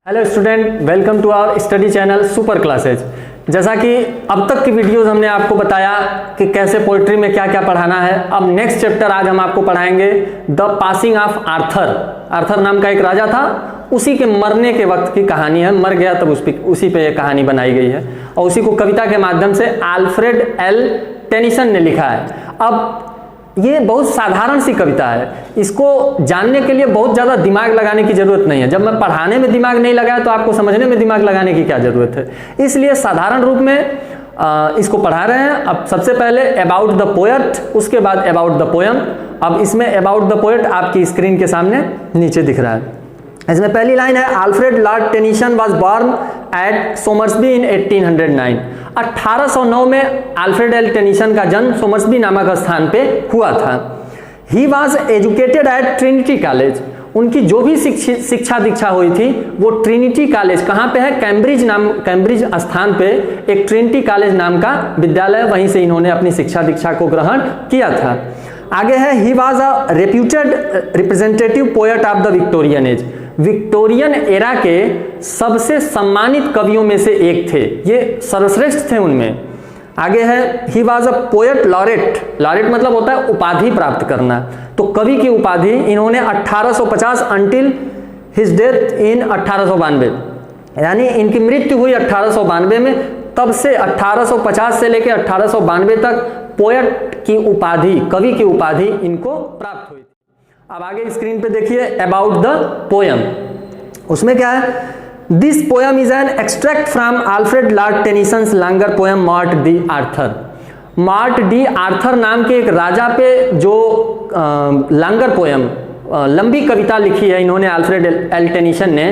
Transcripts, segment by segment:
Hello student, welcome to our study channel super classes. जैसा कि अब तक की वीडियोस हमने आपको बताया कि कैसे पोइट्री में क्या क्या पढ़ाना है। अब नेक्स्ट चैप्टर आज हम आपको पढ़ाएंगे the passing of Arthur. Arthur नाम का एक राजा था, उसी के मरने के वक्त की कहानी है। मर गया तब उसी पे ये कहानी बनाई गई है और उसी को कविता के माध्यम से अल्फ्रेड एल टेनिसन ने लिखा है। अब ये बहुत साधारण सी कविता है, इसको जानने के लिए बहुत ज़्यादा दिमाग लगाने की ज़रूरत नहीं है। जब मैं पढ़ाने में दिमाग नहीं लगाया तो आपको समझने में दिमाग लगाने की क्या ज़रूरत है। इसलिए साधारण रूप में इसको पढ़ा रहे हैं। अब सबसे पहले अबाउट द पोएट, उसके बाद अबाउट द पोएम। अब इसमें अबाउट द पोएट आपकी स्क्रीन के सामने नीचे दिख रहा है। इसमें पहली लाइन है, Alfred Lord Tennyson was born at Somersby in 1809। 1809 में अल्फ्रेड एल टेनिसन का जन्म सोमर्सबी नामक स्थान पे हुआ था। He was educated eight Trinity college. उनकी जो भी शिक्षा दीक्षा हुई थी वो ट्रिनिटी कॉलेज, कहाँ पे है, कैम्ब्रिज स्थान पे एक ट्रिनिटी कॉलेज नाम का विद्यालय, वहीं से इन्होंने अपनी शिक्षा दीक्षा को ग्रहण किया था। आगे है, he was a reputed representative poet of the Victorian age. Victorian era के सबसे सम्मानित कवियों में से एक थे, ये सर्वश्रेष्ठ थे उनमें। आगे है, he was a poet laureate. Laureate मतलब होता है उपाधि प्राप्त करना, तो कवि की उपाधि इन्होंने 1850 अंटिल हिज डेथ इन 1892, यानी इनकी मृत्यु हुई 1892 में। तब से 1850 से लेकर 1892 तक पोएट की उपाधि, कवि की उपाधि इनको प्राप्त हुई। अब आगे स्क्रीन पे देखिए अबाउट द पोएम। उसमें क्या है, this poem is an extract from Alfred Lord Tennyson's longer poem mart D Arthur. Mart D Arthur नाम के एक राजा पे जो लॉन्गर पोएम, लंबी कविता लिखी है इन्होंने अल्फ्रेड एल टेनिसन ने,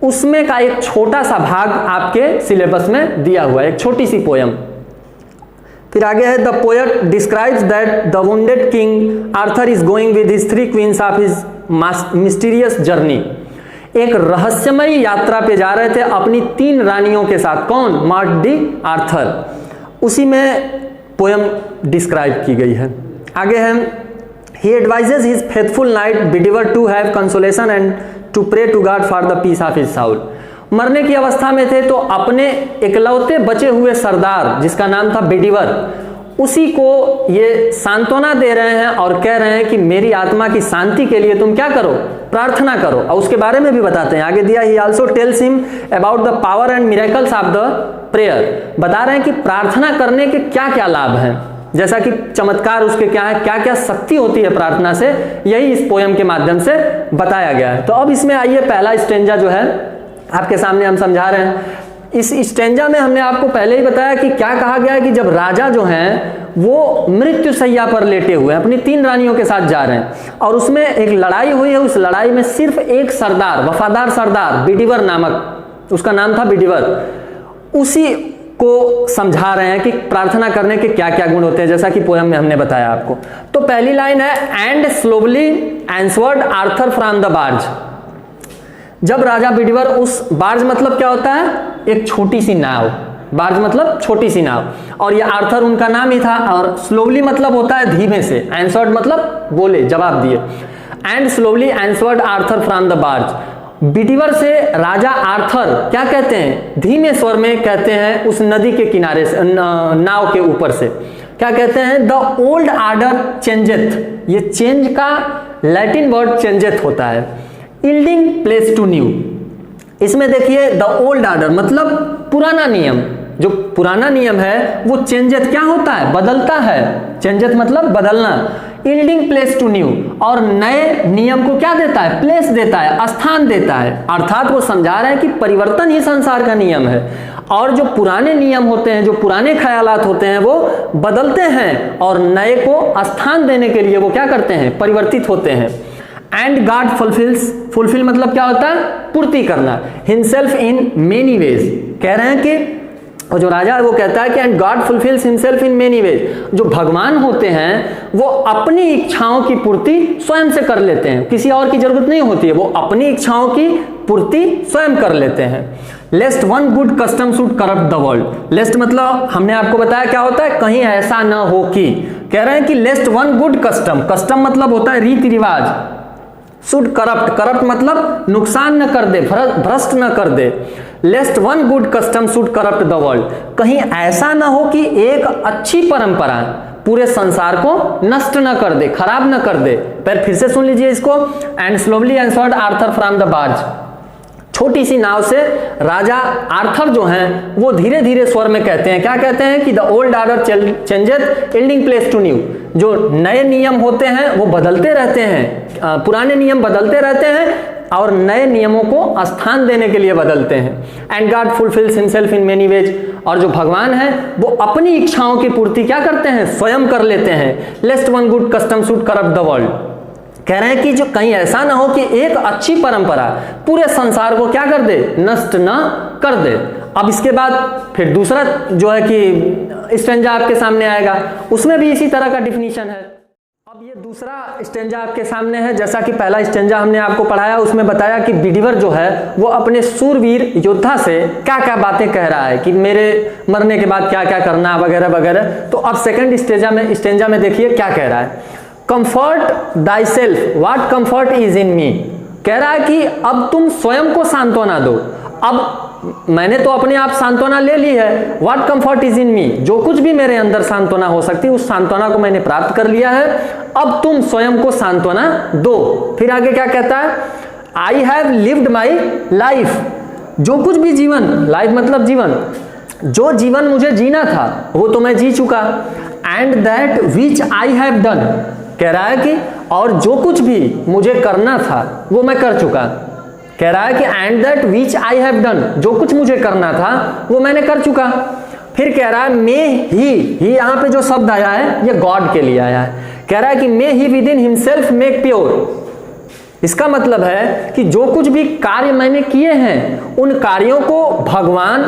उसमें का एक छोटा सा भाग आपके सिलेबस में दिया हुआ है, एक छोटी सी पोएम। फिर आगे है, the poet describes that the wounded King Arthur is going with his 3 queens of his mysterious journey. एक रहस्यमयी यात्रा पे जा रहे थे अपनी 3 रानियों के साथ। कौन? Morte d'Arthur. उसी में पोएम डिस्क्राइब की गई है। आगे है, he advises his faithful knight Bedivere to have consolation and to pray to God for the peace of his soul. मरने की अवस्था में थे तो अपने इकलौते बचे हुए सरदार जिसका नाम था बिडिवर, उसी को ये सांत्वना दे रहे हैं और कह रहे हैं कि मेरी आत्मा की शांति के लिए तुम क्या करो, प्रार्थना करो। और उसके बारे में भी बताते हैं, आगे दिया, ही also tells him about the power and miracles of the prayer. बता रहे हैं कि प्रार्थना करने के क्या क्या लाभ हैं, जैसा कि चमत्कार उसके क्या है, क्या क्या शक्ति होती है प्रार्थना से, यही इस पोएम के माध्यम से बताया गया है। तो अब इसमें आइए, पहला स्टेंजा जो है आपके सामने हम समझा रहे हैं। इस स्टेंजा में हमने आपको पहले ही बताया कि क्या कहा गया है कि जब राजा जो हैं वो मृत्यु शैया पर लेटे हुए हैं, अपनी 3 रानियों के साथ जा रहे हैं और उसमें एक लड़ाई हुई है। उस लड़ाई में सिर्फ एक सरदार, वफादार सरदार बिडिवर नामक, उसका नाम था बिडिवर, उसी को समझा रहे हैं कि प्रार्थना करने के क्या क्या गुण होते हैं, जैसा कि पोएम में हमने बताया आपको। तो पहली लाइन है, and slowly answered Arthur from the barge. जब राजा बिडिवर उस, बार्ज मतलब क्या होता है, एक छोटी सी नाव, बार्ज मतलब छोटी सी नाव, और ये आर्थर उनका नाम ही था। और स्लोवली मतलब होता है धीमे से, आंसवर्ड मतलब बोले, जवाब दिए। And slowly answered Arthur from the barge. Bedivere से राजा आर्थर क्या कहते हैं, धीमे स्वर में कहते हैं उस नदी के किनारे से, नाव के ऊपर से क्या कहते हैं, द ओल्ड आर्डर चेंजेथ। ये चेंज का लैटिन वर्ड चेंजेथ होता है, यील्डिंग प्लेस टू न्यू। इसमें देखिए, द ओल्ड आर्डर मतलब पुराना नियम, जो पुराना नियम है वो चेंजेथ क्या होता है, बदलता है। चेंजेथ मतलब बदलना, यील्डिंग प्लेस टू न्यू, और नए नियम को क्या देता है, प्लेस देता है, स्थान देता है। अर्थात वो समझा रहे हैं कि परिवर्तन ही संसार का नियम है, और जो पुराने नियम होते हैं, जो पुराने ख्यालात होते हैं वो बदलते हैं और नए को स्थान देने के लिए वो क्या करते हैं, परिवर्तित होते हैं। एंड गॉड फुलफिल मतलब क्या होता है, पूर्ति करना, हिमसेल्फ इन मेनी वेज। कह रहे हैं कि और जो राजा है वो कहता है कि and God fulfils himself in many ways. जो भगवान होते हैं वो अपनी इच्छाओं की पूर्ति स्वयं से कर लेते हैं, किसी और की जरूरत नहीं होती है, वो अपनी इच्छाओं की पूर्ति स्वयं कर लेते हैं। Lest one good custom should corrupt the world. Lest मतलब हमने आपको बताया क्या होता है, कहीं ऐसा न हो कि, कह रहे हैं कि लेस्ट वन गुड कस्टम, कस्टम मतलब होता है रीति रिवाज, शुड करप्ट, करप्ट मतलब नुकसान न कर दे, भ्रष्ट न कर दे। Lest one good custom should corrupt the world, कहीं ऐसा ना हो कि एक अच्छी परंपरा पूरे संसार को नष्ट न कर दे, खराब न कर दे। फिर से सुन लीजिए इसको। And slowly answered Arthur from the barge, छोटी सी नाव से राजा आर्थर जो हैं वो धीरे धीरे स्वर में कहते हैं, क्या कहते हैं कि the old order changes yielding place to new, जो नए नियम होते हैं वो बदलते रहते हैं, पुराने नियम बदलते रहते हैं और नए नियमों को स्थान देने के लिए बदलते हैं। And God fulfils himself in many ways, और जो भगवान है वो अपनी इच्छाओं की पूर्ति क्या करते हैं, स्वयं कर लेते हैं। Lest one good custom should corrupt the world, कह रहे हैं कि जो कहीं ऐसा ना हो कि एक अच्छी परंपरा पूरे संसार को क्या कर दे, नष्ट ना कर दे। अब इसके बाद फिर दूसरा जो है कि स्टेंजा आपके सामने आएगा, उसमें भी इसी तरह का डिफिनीशन है। अब ये दूसरा स्टेंजा आपके सामने है। जैसा कि पहला स्टेंजा हमने आपको पढ़ाया, उसमें बताया कि बिडिवर जो है वो अपने सूरवीर योद्धा से क्या क्या बातें कह रहा है कि मेरे मरने के बाद क्या क्या करना वगैरह वगैरह। तो अब सेकंड स्टेंजा में देखिए क्या कह रहा है। Comfort thyself what comfort is in me, कह रहा है कि अब तुम स्वयं को सांत्वना दो। अब मैंने तो अपने आप सांत्वना ले ली है, व्हाट कंफर्ट इज इन मी, जो कुछ भी मेरे अंदर सांत्वना हो सकती है उस सांत्वना को मैंने प्राप्त कर लिया है, अब तुम स्वयं को सांत्वना दो। फिर आगे क्या कहता है, आई हैव लिव्ड माई लाइफ, जो कुछ भी जीवन, लाइफ मतलब जीवन, जो जीवन मुझे जीना था वो तो मैं जी चुका। And that which I have done, कह रहा है कि और जो कुछ भी मुझे करना था वो मैं कर चुका। कह रहा है कि and that which I have done, जो कुछ मुझे करना था वो मैंने कर चुका। फिर कह रहा है मे ही यहां पे जो शब्द आया है ये गॉड के लिए आया है। कह रहा है कि may he within himself make pure, इसका मतलब है कि जो कुछ भी कार्य मैंने किए हैं उन कार्यों को भगवान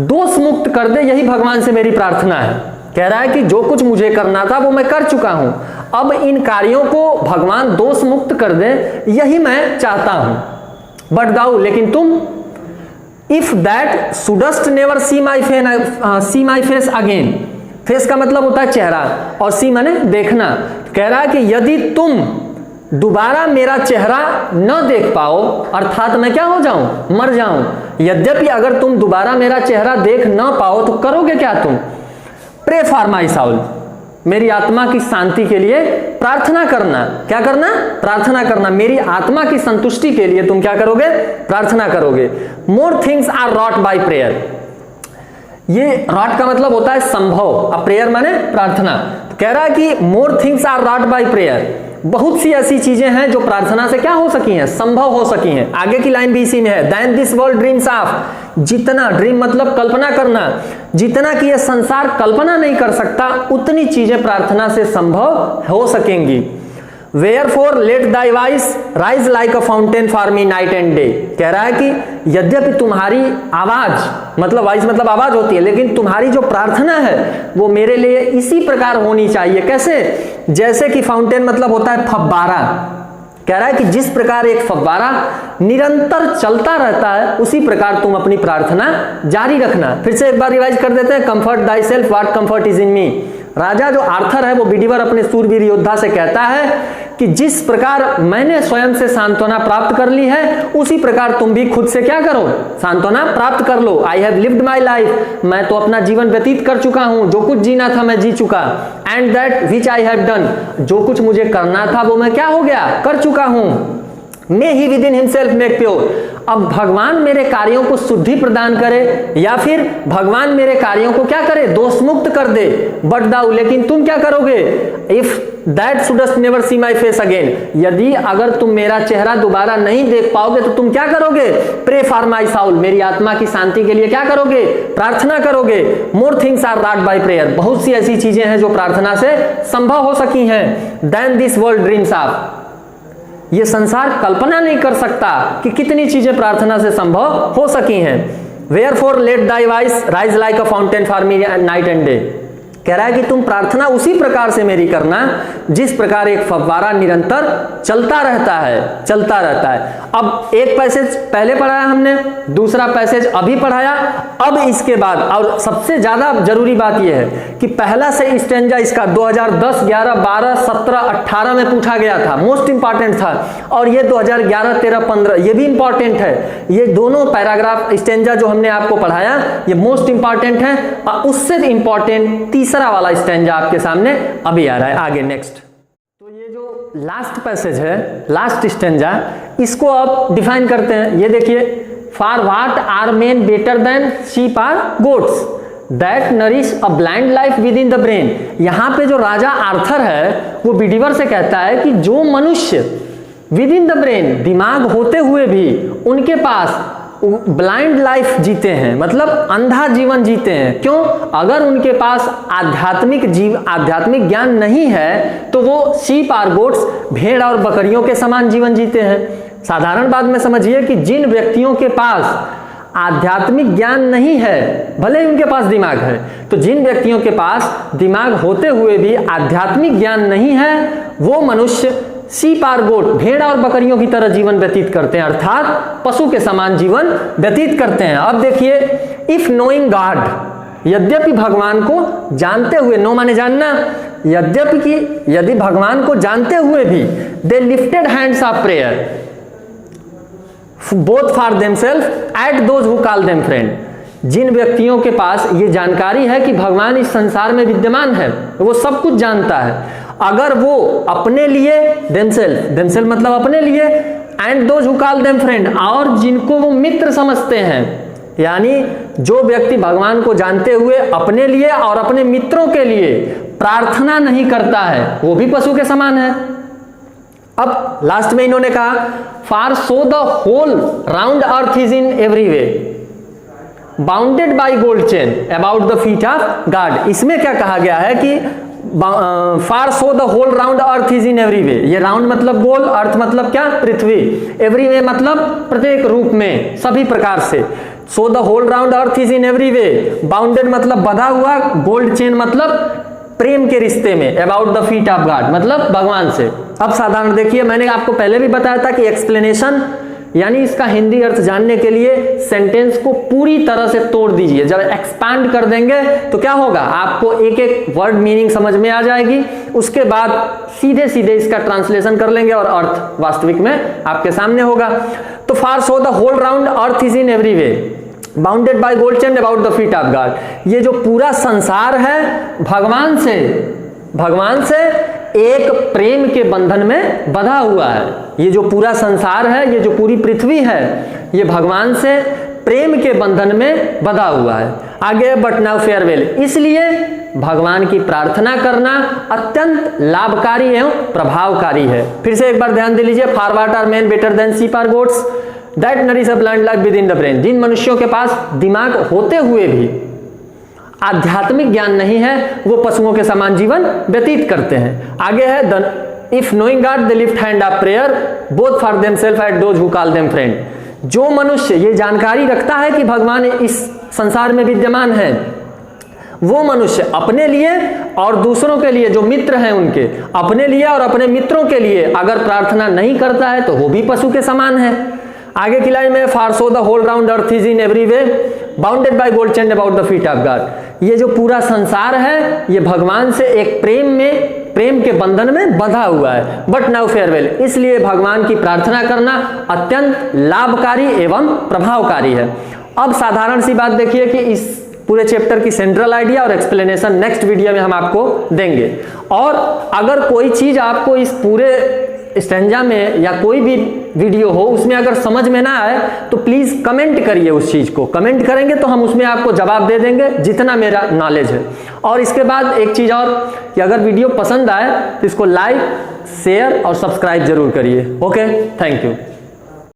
दोष मुक्त कर दे, यही भगवान से मेरी प्रार्थना है। कह रहा है कि जो कुछ मुझे करना था वो मैं कर चुका हूं, अब इन कार्यों को भगवान दोष मुक्त कर दे, यही मैं चाहता हूं। बट दाऊ, लेकिन तुम, if that shouldst never see my face again, face का मतलब होता है चेहरा और सी माने देखना। कह रहा है कि यदि तुम दोबारा मेरा चेहरा न देख पाओ, अर्थात मैं क्या हो जाऊं, मर जाऊं, यद्यपि अगर तुम दोबारा मेरा चेहरा देख न पाओ तो करोगे क्या तुम, प्रे फॉर माई साउल, मेरी आत्मा की शांति के लिए प्रार्थना करना। क्या करना, प्रार्थना करना, मेरी आत्मा की संतुष्टि के लिए तुम क्या करोगे, प्रार्थना करोगे। More things are wrought by prayer, ये रॉट का मतलब होता है संभव, अब प्रेयर माने प्रार्थना। तो कह रहा है कि more things are wrought by prayer, बहुत सी ऐसी चीजें हैं जो प्रार्थना से क्या हो सकी हैं, संभव हो सकी हैं। आगे की लाइन भी इसी में है, then this world dreams of, जितना, ड्रीम मतलब कल्पना करना, जितना कि यह संसार कल्पना नहीं कर सकता उतनी चीजें प्रार्थना से संभव हो सकेंगी। Wherefore let thy voice rise like a fountain for me night and day, कह रहा है कि यद्यपि तुम्हारी आवाज, मतलब वॉइस मतलब आवाज होती है, लेकिन तुम्हारी जो प्रार्थना है वो मेरे लिए इसी प्रकार होनी चाहिए। कैसे, जैसे कि फाउंटेन मतलब होता है फव्वारा, कह रहा है कि जिस प्रकार एक फव्वारा निरंतर चलता रहता है उसी प्रकार तुम अपनी प्रार्थना जारी रखना। फिर से एक बार रिवाइज कर देते हैं, comfort thyself what comfort is in me. राजा जो आर्थर है वो बिडिवर अपने सूरवीर योद्धा से कहता है कि जिस प्रकार मैंने स्वयं से सांत्वना प्राप्त कर ली है उसी प्रकार तुम भी खुद से क्या करो, सांत्वना प्राप्त कर लो। I have lived my life, मैं तो अपना जीवन व्यतीत कर चुका हूं, जो कुछ जीना था मैं जी चुका। And that which I have done, जो कुछ मुझे करना था वो मैं क्या हो गया, कर चुका हूं। May he within himself make pure, अब भगवान मेरे कार्यों को शुद्धि प्रदान करे या फिर भगवान मेरे कार्यों को क्या करे, दोष मुक्त कर दे। बट दाऊ, लेकिन तुम क्या करोगे, if that shouldst never see my face again, यदि अगर तुम मेरा चेहरा दोबारा नहीं देख पाओगे तो तुम क्या करोगे, प्रे फॉर माई साउल, मेरी आत्मा की शांति के लिए क्या करोगे, प्रार्थना करोगे। More things are wrought by prayer, बहुत सी ऐसी चीजें हैं जो प्रार्थना से संभव हो सकी हैं। Then this world dreams of, ये संसार कल्पना नहीं कर सकता कि कितनी चीजें प्रार्थना से संभव हो सकी हैं। Wherefore let thy voice rise like a fountain for me night and day, कह रहा है कि तुम प्रार्थना उसी प्रकार से मेरी करना जिस प्रकार एक फव्वारा निरंतर चलता रहता है। अब एक पैसेज पहले पढ़ाया हमने, दूसरा पैसेज अभी पढ़ाया। अब इसके बाद और सबसे ज्यादा जरूरी बात यह है कि पहला से स्टेंजा इसका 2010, 11, 12, 17, 18 में पूछा गया था, मोस्ट इंपॉर्टेंट था। और ये 2011, 13, 15 ये भी इंपॉर्टेंट है। ये दोनों पैराग्राफ स्टेंजा जो हमने आपको पढ़ाया ये मोस्ट इंपॉर्टेंट है। और उससे इंपॉर्टेंट तीसरा वाला स्टेंजा आपके सामने अभी आ रहा है आगे नेक्स्ट। तो ये जो लास्ट पैसेज है, लास्ट स्टेंजा, इसको आप डिफाइन करते हैं। ये देखिए, for what are men better than sheep or goats that nourish a blind life within the brain. यहां पे जो राजा आर्थर है वो बिडीवर से कहता है कि जो मनुष्य विद इन द ब्रेन, दिमाग होते हुए भी उनके पास ब्लाइंड लाइफ जीते हैं, मतलब अंधा जीवन जीते हैं। क्यों? अगर उनके पास आध्यात्मिक ज्ञान नहीं है तो वो शीप आर गोट्स, भेड़ और बकरियों के समान जीवन जीते हैं। साधारण बात में समझिए कि जिन व्यक्तियों के पास आध्यात्मिक ज्ञान नहीं है, भले ही उनके पास दिमाग है, तो जिन व्यक्तियों के पास दिमाग होते हुए भी आध्यात्मिक ज्ञान नहीं है वो मनुष्य शीप आर गोट, भेड़ और बकरियों की तरह जीवन व्यतीत करते हैं, अर्थात पशु के समान जीवन व्यतीत करते हैं। अब देखिए, इफ नोइंग गॉड, यद्यपि भगवान को जानते हुए, नो माने जानना, यदि भगवान को जानते हुए भी they lifted hands of prayer both for themselves at those who call them friend. जिन व्यक्तियों के पास ये जानकारी है कि भगवान इस संसार में विद्यमान है, वो सब कुछ जानता है, अगर वो अपने लिए देमसेल्फ मतलब अपने लिए, and those who call them friend, और जिनको वो मित्र समझते हैं, यानी जो व्यक्ति भगवान को जानते हुए अपने लिए और अपने मित्रों के लिए प्रार्थना नहीं करता है वो भी पशु के समान है। अब लास्ट में इन्होंने कहा, for so the whole round earth is in every way bounded by gold chain about the feet of God. इसमें क्या कहा गया है कि far so the whole round earth is in every way. ये राउंड मतलब गोल, अर्थ मतलब क्या? पृथ्वी। एवरी वे मतलब प्रत्येक रूप में, सभी प्रकार से। So the whole round earth is in every way, bounded मतलब बंधा हुआ, गोल्ड चेन मतलब प्रेम के रिश्ते में, about the feet of God मतलब भगवान से। अब साधारण देखिए, मैंने आपको पहले भी बताया था कि एक्सप्लेनेशन यानी इसका हिंदी अर्थ जानने के लिए सेंटेंस को पूरी तरह से तोड़ दीजिए। जब एक्सपांड कर देंगे तो क्या होगा, आपको एक एक वर्ड मीनिंग समझ में आ जाएगी। उसके बाद सीधे सीधे इसका ट्रांसलेशन कर लेंगे और अर्थ वास्तविक में आपके सामने होगा। तो far so the whole round earth is in every way bounded by gold chain about the feet of God. ये जो पूरा संसार है भगवान से एक प्रेम के बंधन में बंधा हुआ है। ये जो पूरा संसार है, ये जो पूरी पृथ्वी है, ये भगवान से प्रेम के बंधन में बंधा हुआ है। आगे बट नाउ फेयरवेल, इसलिए भगवान की प्रार्थना करना अत्यंत लाभकारी एवं प्रभावकारी है। फिर से एक बार ध्यान दे लीजिए, for what are men better than sheep or goats that nourish a blind life within the brain. जिन मनुष्यों के पास दिमाग होते हुए भी आध्यात्मिक ज्ञान नहीं है वो पशुओं के समान जीवन व्यतीत करते हैं। आगे है, if knowing God they lift hand of prayer both for themselves and those who call them friend. जो मनुष्य ये जानकारी रखता है कि भगवान इस संसार में विद्यमान है, वो मनुष्य अपने लिए और दूसरों के लिए, जो मित्र हैं उनके, अपने लिए और अपने मित्रों के लिए अगर प्रार्थना नहीं करता है तो वो भी पशु के समान है। आगे की लाइन में, far so the whole round earth is in every way bounded by gold chain about the feet of God. ये जो पूरा संसार है ये भगवान से एक प्रेम के बंधन में बंधा हुआ है। बट नाउ फेयरवेल, इसलिए भगवान की प्रार्थना करना अत्यंत लाभकारी एवं प्रभावकारी है। अब साधारण सी बात देखिए कि इस पूरे चैप्टर की सेंट्रल आइडिया और एक्सप्लेनेशन नेक्स्ट वीडियो में हम आपको देंगे। और अगर कोई चीज आपको इस पूरे स्टैंजा में या कोई भी वीडियो हो उसमें अगर समझ में ना आए तो प्लीज कमेंट करिए। उस चीज को कमेंट करेंगे तो हम उसमें आपको जवाब दे देंगे जितना मेरा नॉलेज है। और इसके बाद एक चीज और कि अगर वीडियो पसंद आए तो इसको लाइक, शेयर और सब्सक्राइब जरूर करिए। Okay, thank you.